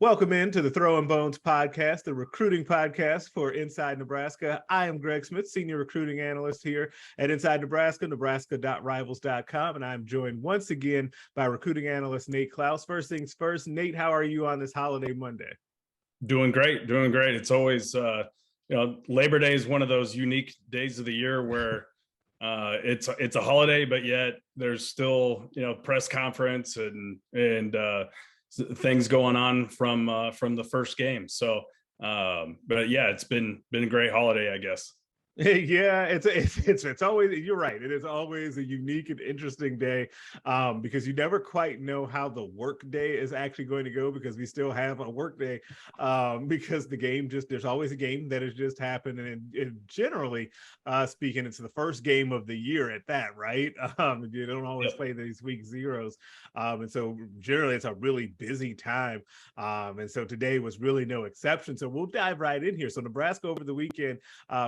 Welcome into the Throwing Bones podcast, the recruiting podcast for Inside Nebraska. I am Greg Smith, senior recruiting analyst here at Inside Nebraska, nebraska.rivals.com, and I'm joined once again by recruiting analyst Nate Clouse. First things first, Nate, how are you on this holiday Monday? Doing great, doing great. It's always, Labor Day is one of those unique days of the year where it's a holiday, but yet there's still press conference and things going on from the first game. So, but yeah, it's been a great holiday, I guess. Yeah, it's always, you're right. It is always a unique and interesting day because you never quite know how the work day is actually going to go because we still have a work day because there's always a game that has just happened. And generally speaking, it's the first game of the year at that, right? You don't always Yep. play these week zeros. And so generally it's a really busy time. And so today was really no exception. So we'll dive right in here. So Nebraska over the weekend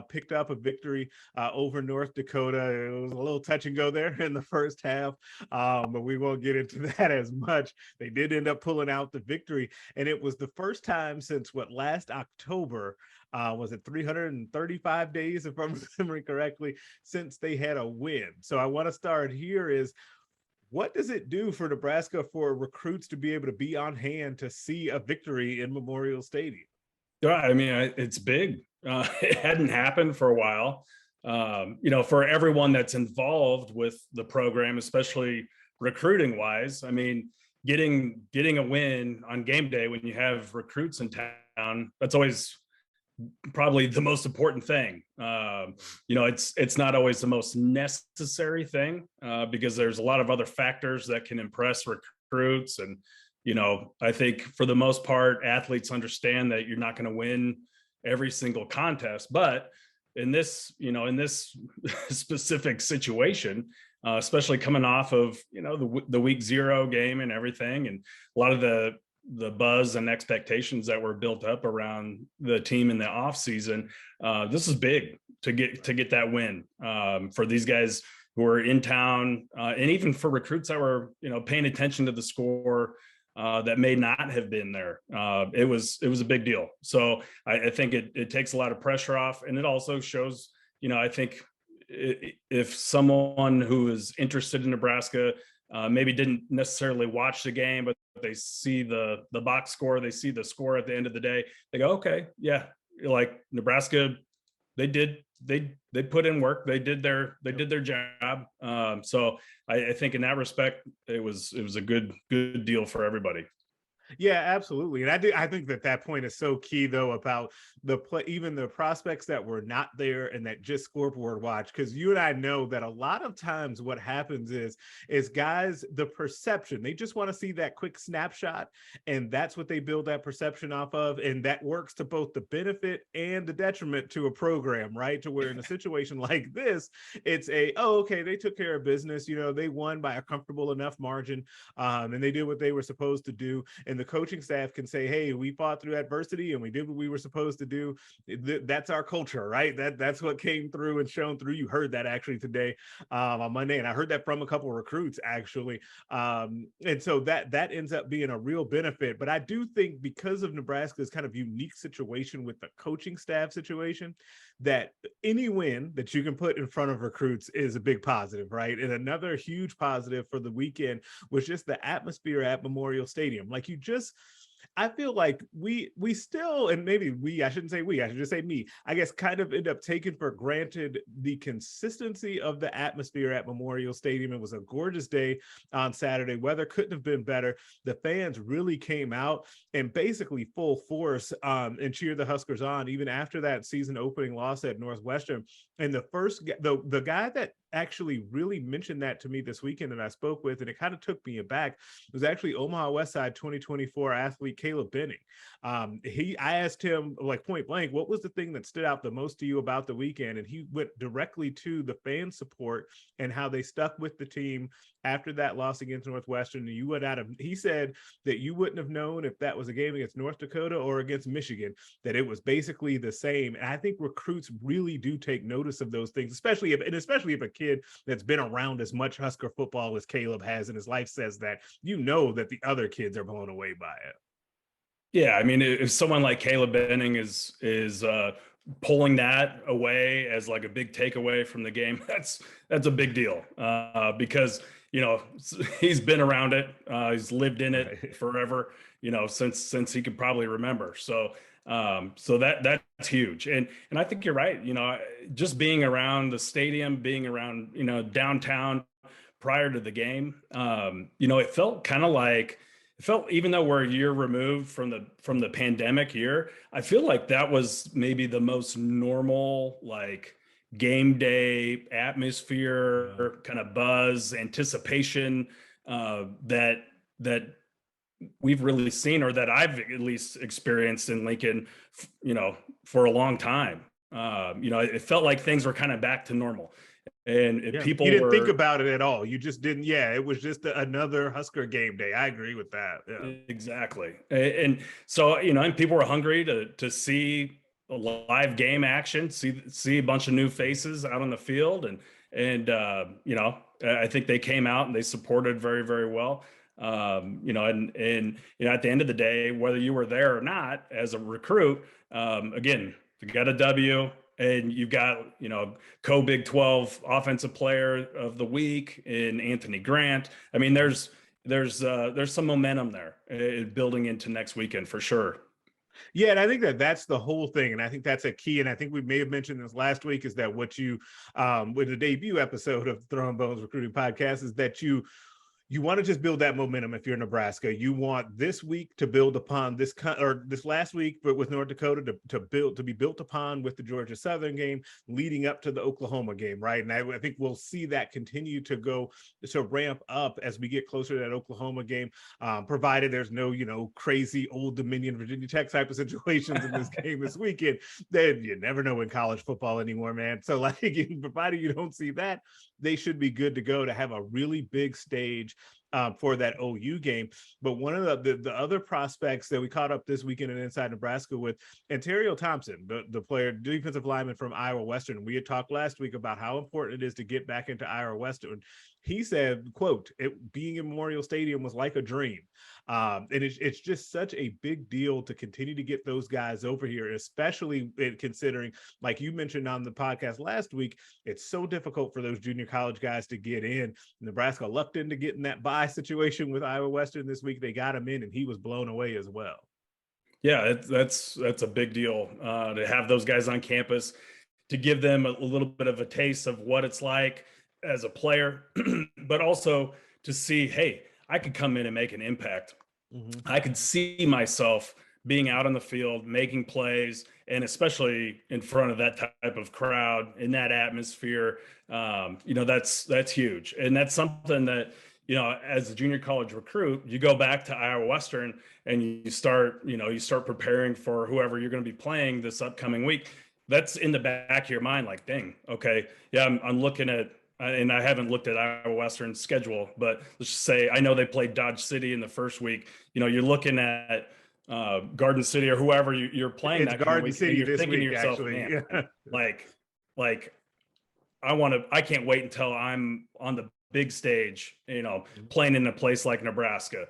picked up a victory over North Dakota. It was a little touch and go there in the first half, but we won't get into that as much. They did end up pulling out the victory, and it was the first time since last October. Was it 335 days, if I'm remembering correctly, since they had a win? So I want to start here is what does it do for Nebraska for recruits to be able to be on hand to see a victory in Memorial Stadium? Yeah, I mean, it's big. It hadn't happened for a while. For everyone that's involved with the program, especially recruiting wise. I mean, getting a win on game day when you have recruits in town, that's always probably the most important thing. It's not always the most necessary thing because there's a lot of other factors that can impress recruits. And I think for the most part, athletes understand that you're not going to win every single contest, but in this specific situation, especially coming off of the week zero game and everything, and a lot of the buzz and expectations that were built up around the team in the off season. This is big to get that win for these guys who are in town, and even for recruits that were paying attention to the score that may not have been there. It was a big deal. So I think it takes a lot of pressure off, and it also shows. I think if someone who is interested in Nebraska maybe didn't necessarily watch the game, but they see the box score, they see the score at the end of the day, they go, okay, yeah, like Nebraska, they put in work, they did their job. So I think in that respect, it was a good deal for everybody. Yeah, absolutely. And I think that point is so key though about the play, even the prospects that were not there and that just scoreboard watch. Cause you and I know that a lot of times what happens is guys, the perception, they just want to see that quick snapshot. And that's what they build that perception off of. And that works to both the benefit and the detriment to a program, right? To where in a situation like this, it's okay, they took care of business, they won by a comfortable enough margin. And they did what they were supposed to do. And the coaching staff can say, hey, we fought through adversity and we did what we were supposed to do. That's our culture, right? That's what came through and shown through. You heard that actually today on Monday, and I heard that from a couple of recruits actually. And so that ends up being a real benefit. But I do think because of Nebraska's kind of unique situation with the coaching staff situation, that any win that you can put in front of recruits is a big positive, right? And another huge positive for the weekend was just the atmosphere at Memorial Stadium. Like I feel like we still, and maybe I shouldn't say we, I should just say me, I guess kind of end up taking for granted the consistency of the atmosphere at Memorial Stadium. It was a gorgeous day on Saturday. Weather couldn't have been better. The fans really came out and basically full force and cheered the Huskers on, even after that season opening loss at Northwestern. And the guy that actually really mentioned that to me this weekend and I spoke with, and it kind of took me aback, was actually Omaha West Side 2024 athlete Caleb Benning. I asked him like point blank, what was the thing that stood out the most to you about the weekend? And he went directly to the fan support and how they stuck with the team after that loss against Northwestern. And he said that you wouldn't have known if that was a game against North Dakota or against Michigan, that it was basically the same. And I think recruits really do take notice of those things, especially if a kid that's been around as much Husker football as Caleb has in his life says that, that the other kids are blown away by it. Yeah, I mean, if someone like Caleb Benning is pulling that away as like a big takeaway from the game, that's a big deal because he's been around it, he's lived in it Right. forever, since he could probably remember. So that's huge, and I think you're right. Just being around the stadium, being around downtown prior to the game, it felt kind of like it felt, even though we're a year removed from the pandemic year, I feel like that was maybe the most normal, like, game day Yeah. atmosphere, kind of buzz, anticipation, that we've really seen, or that I've at least experienced in Lincoln, for a long time. It felt like things were kind of back to normal, and Yeah. You people didn't think were. about it at all. You just didn't. Yeah. It was just another Husker game day. I agree with that. Yeah. Exactly. And so, and people were hungry to see a live game action, see a bunch of new faces out on the field. And I think they came out and they supported very, very well. And at the end of the day, whether you were there or not as a recruit, again, you got a W, and you've got, co-Big 12 offensive player of the week in Anthony Grant. I mean, there's some momentum there, building into next weekend for sure. Yeah, and I think that that's the whole thing, and I think that's a key. And I think we may have mentioned this last week, is that what you, with the debut episode of Throwing Bones Recruiting Podcast, is that you want to just build that momentum. If you're Nebraska, you want this week to build upon or this last week, but with North Dakota to be built upon with the Georgia Southern game leading up to the Oklahoma game, right? And I think we'll see that continue to ramp up as we get closer to that Oklahoma game, provided there's no crazy Old Dominion Virginia Tech type of situations in this game this weekend. Then you never know in college football anymore, man. So like, provided you don't see that, they should be good to go to have a really big stage for that OU game. But one of the other prospects that we caught up this weekend in Inside Nebraska with, Ontario Thompson, the player, defensive lineman from Iowa Western. We had talked last week about how important it is to get back into Iowa Western. He said, quote, being in Memorial Stadium was like a dream. And it's just such a big deal to continue to get those guys over here, especially considering, like you mentioned on the podcast last week, it's so difficult for those junior college guys to get in. Nebraska lucked into getting that bye situation with Iowa Western this week. They got him in, and he was blown away as well. Yeah, that's a big deal, to have those guys on campus, to give them a little bit of a taste of what it's like as a player, but also to see, hey, I could come in and make an impact. Mm-hmm. I could see myself being out on the field, making plays, and especially in front of that type of crowd in that atmosphere. That's huge, and that's something that, as a junior college recruit, you go back to Iowa Western and you start preparing for whoever you're going to be playing this upcoming week. That's in the back of your mind, like, dang, okay, yeah, I'm looking at, and I haven't looked at Iowa Western's schedule, but let's just say I know they played Dodge City in the first week. You're looking at Garden City or whoever you're playing It's that coming Garden week, and City you're this thinking to week, yourself, actually. man, Yeah. like I can't wait until I'm on the big stage, playing in a place like Nebraska.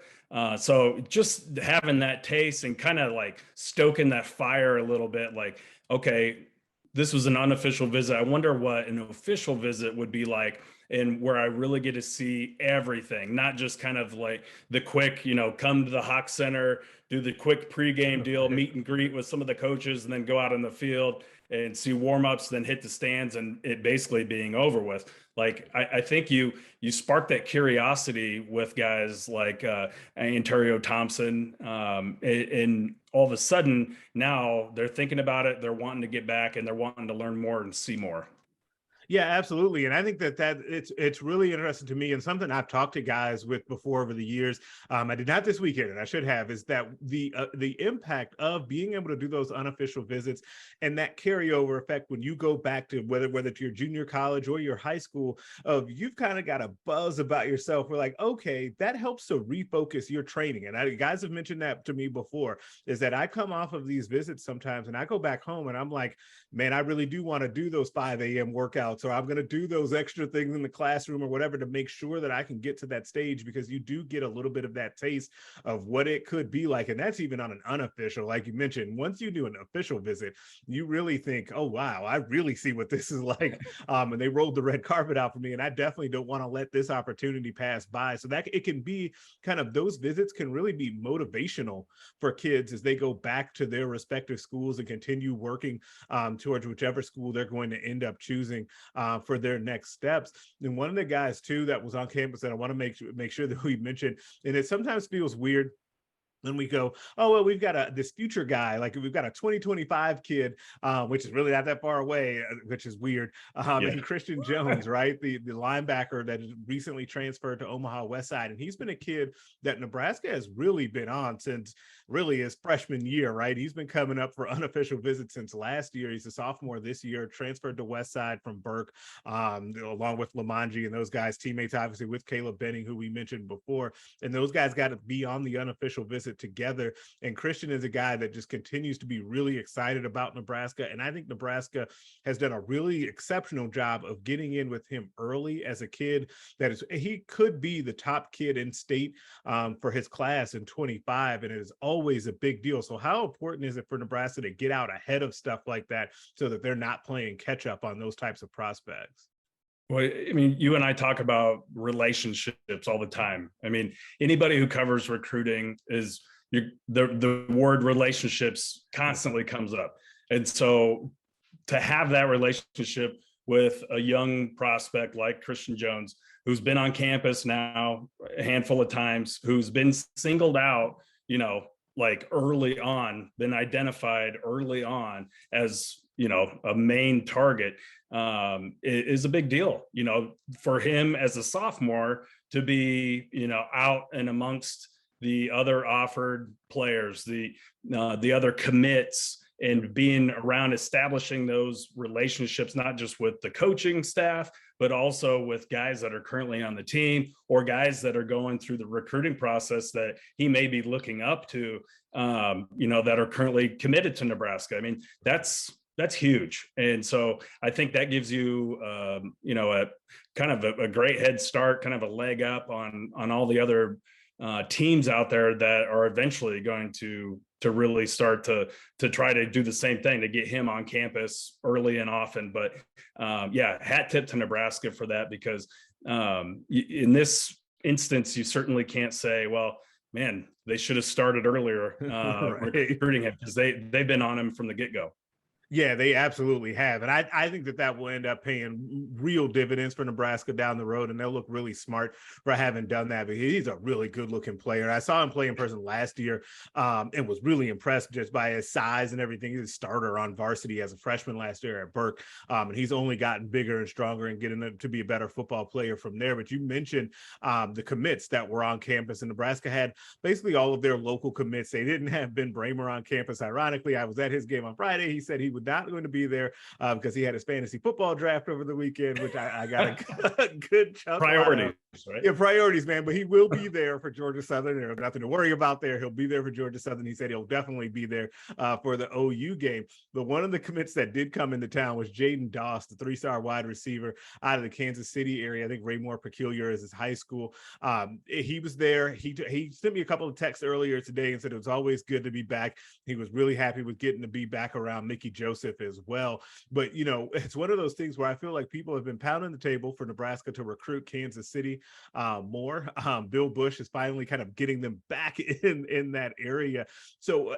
So just having that taste and kind of like stoking that fire a little bit, like, okay, this was an unofficial visit. I wonder what an official visit would be like, and where I really get to see everything, not just kind of like the quick, come to the Hawk Center, do the quick pregame deal, Right. meet and greet with some of the coaches, and then go out in the field and see warmups, then hit the stands, and it basically being over with. Like, I think you spark that curiosity with guys like Ontario Thompson, and all of a sudden now they're thinking about it, they're wanting to get back, and they're wanting to learn more and see more. Yeah, absolutely. And I think that it's really interesting to me, and something I've talked to guys with before over the years. I did not this weekend, and I should have, is that the impact of being able to do those unofficial visits and that carryover effect when you go back to whether it's your junior college or your high school, of you've kind of got a buzz about yourself. We're like, okay, that helps to refocus your training. And guys have mentioned that to me before, is that I come off of these visits sometimes and I go back home and I'm like, man, I really do want to do those 5 a.m. workouts workouts, or I'm going to do those extra things in the classroom or whatever to make sure that I can get to that stage, because you do get a little bit of that taste of what it could be like. And that's even on an unofficial, like you mentioned. Once you do an official visit, you really think, oh, wow, I really see what this is like. And they rolled the red carpet out for me, and I definitely don't want to let this opportunity pass by. So that it can be kind of, those visits can really be motivational for kids as they go back to their respective schools and continue working towards whichever school they're going to end up choosing for their next steps. And one of the guys too that was on campus that I want to make sure that we mention, and it sometimes feels weird when we go, oh, well, we've got this future guy, like we've got a 2025 kid, which is really not that far away, which is weird. And Christian Jones, right? The linebacker that recently transferred to Omaha West Side. And he's been a kid that Nebraska has really been on since really his freshman year, right? He's been coming up for unofficial visits since last year. He's a sophomore this year, transferred to West Side from Burke, along with Lamonji and those guys, teammates, obviously, with Caleb Benning, who we mentioned before. And those guys got to be on the unofficial visit together. And Christian is a guy that just continues to be really excited about Nebraska. And I think Nebraska has done a really exceptional job of getting in with him early as a kid. He could be the top kid in state for his class in 25. And it is always a big deal. So how important is it for Nebraska to get out ahead of stuff like that so that they're not playing catch up on those types of prospects? Well, I mean, you and I talk about relationships all the time. I mean, anybody who covers recruiting the word relationships constantly comes up. And so to have that relationship with a young prospect like Christian Jones, who's been on campus now a handful of times, who's been singled out, like early on, been identified early on as, a main target, is a big deal, for him as a sophomore to be, out and amongst the other offered players, the other commits, and being around establishing those relationships, not just with the coaching staff, but also with guys that are currently on the team or guys that are going through the recruiting process that he may be looking up to, that are currently committed to Nebraska. I mean, that's huge. And so I think that gives you, a kind of a great head start, kind of a leg up on all the other teams out there that are eventually going to really start to try to do the same thing, to get him on campus early and often. But hat tip to Nebraska for that, because in this instance, you certainly can't say, well, man, they should have started earlier recruiting him, because they've been on him from the get-go. Yeah, they absolutely have. And I think that will end up paying real dividends for Nebraska down the road, and they'll look really smart for having done that. But he's a really good looking player. I saw him play in person last year and was really impressed just by his size and everything. He's a starter on varsity as a freshman last year at Burke. And he's only gotten bigger and stronger and getting to be a better football player from there. But you mentioned the commits that were on campus, and Nebraska had basically all of their local commits. They didn't have Ben Bramer on campus. Ironically, I was at his game on Friday. He said he would not going to be there because he had his fantasy football draft over the weekend, which I got a good chunk. Priorities, right? Yeah, priorities, man. But he will be there for Georgia Southern. There's nothing to worry about there. He'll be there for Georgia Southern. He said he'll definitely be there for the OU game. But one of the commits that did come into town was Jaden Doss, the 3-star wide receiver out of the Kansas City area. I think Raymore Peculiar is his high school. He was there. He sent me a couple of texts earlier today and said it was always good to be back. He was really happy with getting to be back around Mickey Joseph as well. But, it's one of those things where I feel like people have been pounding the table for Nebraska to recruit Kansas City more. Bill Bush is finally kind of getting them back in that area. So,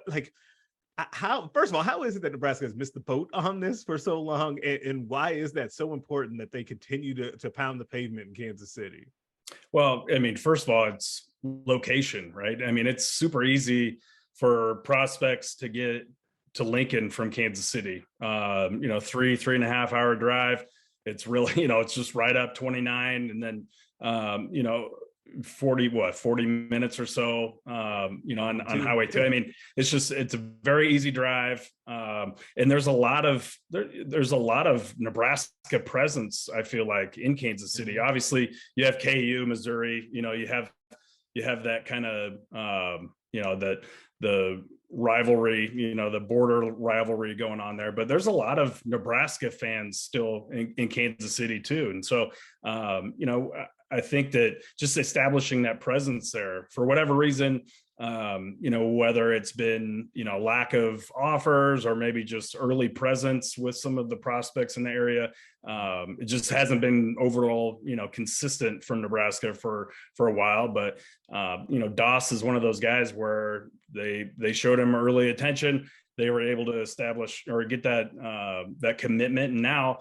first of all, how is it that Nebraska has missed the boat on this for so long? And why is that so important that they continue to pound the pavement in Kansas City? Well, I mean, first of all, it's location, right? I mean, it's super easy for prospects to get to Lincoln from Kansas City, 3.5 hour drive. It's really, it's just right up 29 and then, 40 minutes or so, on Highway 2. I mean, it's a very easy drive. And there's a lot of Nebraska presence, I feel like, in Kansas City. Obviously you have KU, Missouri, you have that kind of, rivalry, the border rivalry going on there, but there's a lot of Nebraska fans still in Kansas City too. And so, I think that just establishing that presence there for whatever reason, whether it's been, lack of offers or maybe just early presence with some of the prospects in the area. It just hasn't been overall, consistent from Nebraska for a while. But, Doss is one of those guys where they showed him early attention. They were able to establish or get that commitment. And now,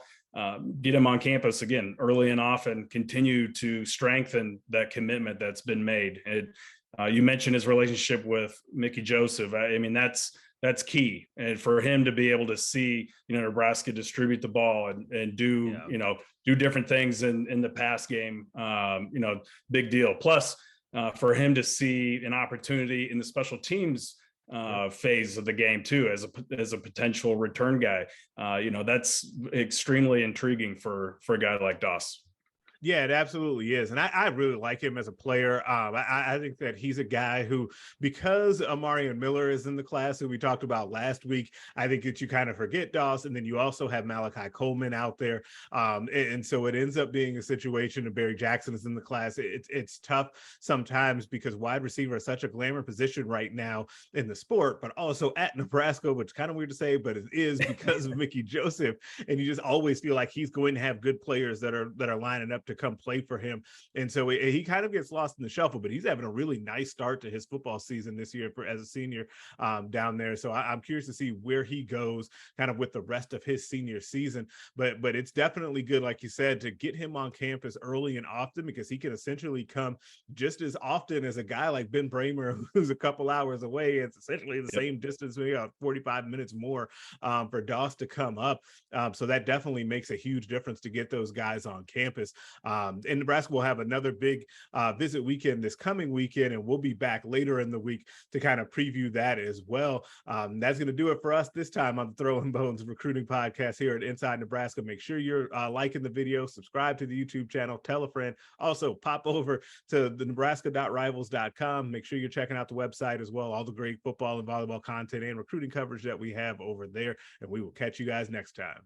get him on campus again early and often, continue to strengthen that commitment that's been made. You mentioned his relationship with Mickey Joseph. I mean, that's key. And for him to be able to see, Nebraska distribute the ball and do, do different things in the pass game, big deal. Plus, for him to see an opportunity in the special teams phase of the game too, as a potential return guy, that's extremely intriguing for a guy like Doss. Yeah, it absolutely is. And I really like him as a player. I think that he's a guy who, because Amarian Miller is in the class who we talked about last week, I think that you kind of forget Doss. And then you also have Malachi Coleman out there. And so it ends up being a situation, and Barry Jackson is in the class. It's tough sometimes because wide receiver is such a glamour position right now in the sport, but also at Nebraska, which is kind of weird to say, but it is because of Mickey Joseph. And you just always feel like he's going to have good players that are lining up to come play for him. And so he kind of gets lost in the shuffle, but he's having a really nice start to his football season this year as a senior down there. So I'm curious to see where he goes kind of with the rest of his senior season. But it's definitely good, like you said, to get him on campus early and often, because he can essentially come just as often as a guy like Ben Bramer, who's a couple hours away. It's essentially the same distance, maybe 45 minutes more for Doss to come up. So that definitely makes a huge difference to get those guys on campus. And Nebraska will have another big visit weekend this coming weekend, and we'll be back later in the week to kind of preview that as well. That's going to do it for us this time on the Throwing Bones Recruiting Podcast here at Inside Nebraska. Make sure you're liking the video, subscribe to the YouTube channel, tell a friend. Also, pop over to the nebraska.rivals.com. Make sure you're checking out the website as well, all the great football and volleyball content and recruiting coverage that we have over there. And we will catch you guys next time.